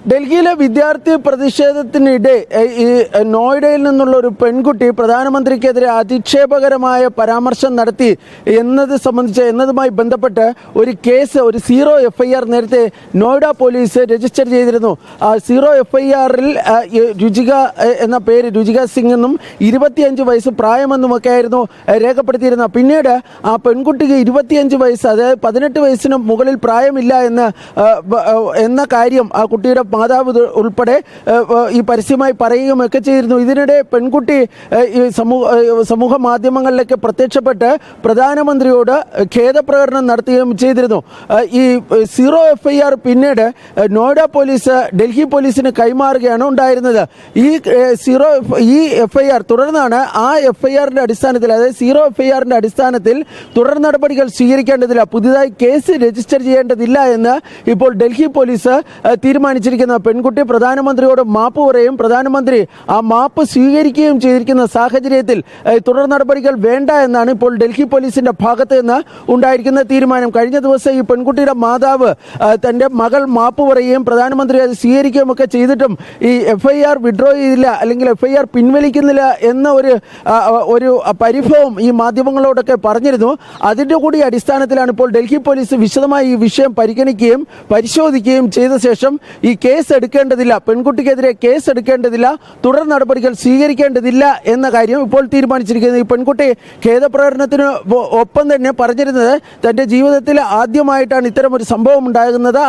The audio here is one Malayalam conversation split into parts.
ഡൽഹിയിലെ വിദ്യാർത്ഥി പ്രതിഷേധത്തിനിടെ ഈ നോയിഡയിൽ നിന്നുള്ള ഒരു പെൺകുട്ടി പ്രധാനമന്ത്രിക്കെതിരെ അധിക്ഷേപകരമായ പരാമർശം നടത്തി എന്നതുമായി ബന്ധപ്പെട്ട് ഒരു കേസ്, ഒരു 0 FIR നേരത്തെ നോയിഡ പോലീസ് രജിസ്റ്റർ ചെയ്തിരുന്നു. 0 FIRൽ രുചിക എന്ന പേര്, രുചിക സിംഗ് എന്നും 25 വയസ്സ് പ്രായമെന്നുമൊക്കെ ആയിരുന്നു രേഖപ്പെടുത്തിയിരുന്നത്. പിന്നീട് ആ പെൺകുട്ടിക്ക് 25 വയസ്സ്, അതായത് 18 വയസ്സിന് മുകളിൽ പ്രായമില്ല എന്ന കാര്യം ആ കുട്ടിയുടെ മാതാവ് ഉൾപ്പെടെ ഈ പരസ്യമായി പറയുകയൊക്കെ ചെയ്തിരുന്നു. ഇതിനിടെ പെൺകുട്ടി ഈ സമൂഹ മാധ്യമങ്ങളിലേക്ക് പ്രത്യക്ഷപ്പെട്ട് പ്രധാനമന്ത്രിയോട് ഖേദപ്രകടനം നടത്തുകയും ചെയ്തിരുന്നു. ഈ 0 FIR പിന്നീട് നോയിഡ പോലീസ് ഡൽഹി പോലീസിന് കൈമാറുകയാണ് ഉണ്ടായിരുന്നത്. ഈ FIR തുടർന്നാണ് ആ FIRന്റെ അടിസ്ഥാനത്തിൽ, അതായത് 0 FIRന്റെ അടിസ്ഥാനത്തിൽ തുടർ നടപടികൾ സ്വീകരിക്കേണ്ടതില്ല, പുതിയതായി കേസ് രജിസ്റ്റർ ചെയ്യേണ്ടതില്ല എന്ന് ഇപ്പോൾ ഡൽഹി പോലീസ് തീരുമാനിച്ചിരിക്കുന്നത്. പെൺകുട്ടി പ്രധാനമന്ത്രിയോട് മാപ്പ് പറയുകയും പ്രധാനമന്ത്രി ആ മാപ്പ് സ്വീകരിക്കുകയും ചെയ്തിരിക്കുന്ന സാഹചര്യത്തിൽ തുടർ നടപടികൾ വേണ്ട എന്നാണ് ഇപ്പോൾ ഡൽഹി പോലീസിന്റെ ഭാഗത്ത് നിന്ന് ഉണ്ടായിരിക്കുന്ന തീരുമാനം. കഴിഞ്ഞ ദിവസം ഈ പെൺകുട്ടിയുടെ മാതാവ് തന്റെ മകൾ മാപ്പ് പറയുകയും പ്രധാനമന്ത്രി അത് സ്വീകരിക്കുകയും ഒക്കെ ചെയ്തിട്ടും ഈ FIR വിഡ്രോ ചെയ്തില്ല, അല്ലെങ്കിൽ FIR പിൻവലിക്കുന്നില്ല എന്ന ഒരു പരിഭവം ഈ മാധ്യമങ്ങളോടൊക്കെ പറഞ്ഞിരുന്നു. അതിന്റെ കൂടി അടിസ്ഥാനത്തിലാണ് ഇപ്പോൾ ഡൽഹി പോലീസ് വിശദമായി ഈ വിഷയം പരിഗണിക്കുകയും പരിശോധിക്കുകയും ചെയ്ത ശേഷം ഈ കേസ് എടുക്കേണ്ടതില്ല, പെൺകുട്ടിക്കെതിരെ കേസ് എടുക്കേണ്ടതില്ല, തുടർ നടപടികൾ സ്വീകരിക്കേണ്ടതില്ല എന്ന കാര്യം ഇപ്പോൾ തീരുമാനിച്ചിരിക്കുന്നത്. ഈ പെൺകുട്ടി ഖേദപ്രകടനത്തിന് ഒപ്പം തന്നെ പറഞ്ഞിരുന്നത് തൻ്റെ ജീവിതത്തിൽ ആദ്യമായിട്ടാണ് ഇത്തരം ഒരു സംഭവം ഉണ്ടാകുന്നത്,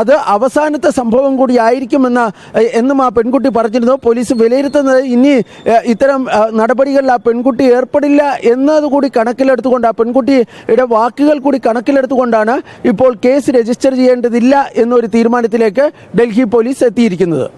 അത് അവസാനത്തെ സംഭവം കൂടി ആയിരിക്കുമെന്നും ആ പെൺകുട്ടി പറഞ്ഞിരുന്നു. പോലീസ് വിലയിരുത്തുന്നത് ഇനി ഇത്തരം നടപടികളിൽ ആ പെൺകുട്ടി ഏർപ്പെടില്ല എന്നതുകൂടി കണക്കിലെടുത്തുകൊണ്ട്, ആ പെൺകുട്ടിയുടെ വാക്കുകൾ കൂടി കണക്കിലെടുത്തുകൊണ്ടാണ് ഇപ്പോൾ കേസ് രജിസ്റ്റർ ചെയ്യേണ്ടതില്ല എന്നൊരു തീരുമാനത്തിലേക്ക് ഡൽഹി പോലീസ് എത്തിയിരിക്കുന്നത്.